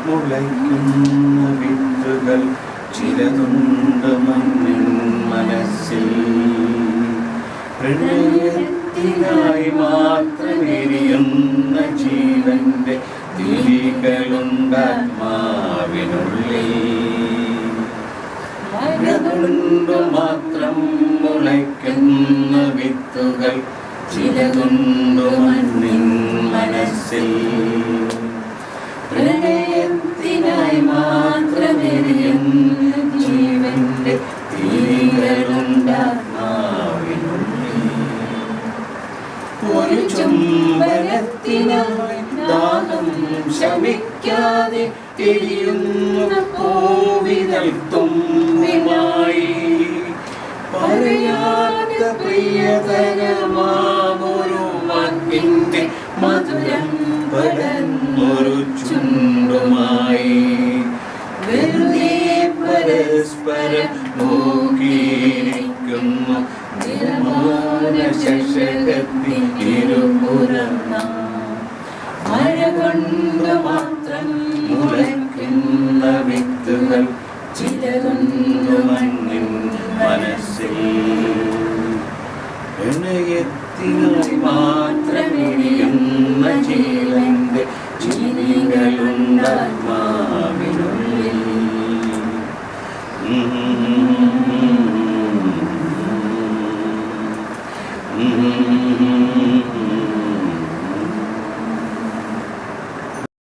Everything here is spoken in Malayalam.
മുളയ്ക്കുന്ന വിത്തുകൾ ചിലതുണ്ട് മണ്ണിൻ മനസ്സിൽ. പ്രണയത്തിനായി മാത്രമെരിയുന്ന ജീവന്റെ തിരികളുണ്ടാത്മാവിനുള്ളിൽ. മഴകൊണ്ടു മാത്രം മുളയ്ക്കുന്ന വിത്തുകൾ ചിലതുണ്ടു മണ്ണിൻ മനസ്സിൽ. പ്രണയത്തിനായി മാത്രമെരിയുന്ന ജീവന്റെ തിരികളുണ്ടാത്മാവിനുള്ളിൽ. ഒരു ചുംബനത്തിനായി ദാഹം ശമിക്കാതെ എരിയുന്ന കോവിതൽ തുമ്പിനായി പറയാത്ത പ്രിയതരമാമൊരു വാക്കിന്റെ മധുരം പടർന്നൊരു ചുണ്ടുമായി വെറുതെ പരസ്പരം നോക്കിയിരിക്കുന്നു ശശകത്തിരുപുറം. മഴ കൊണ്ട് മാത്രം മുളയ്ക്കുന്ന വിത്തുകൾ ചിലതുണ്ട് മണ്ണിൻ മനസ്സിൽ. പ്രണയത്തിനായി മാത്രമെരിയുന്ന ജീവന്റെ ചിരികളുണ്ടാത്മാ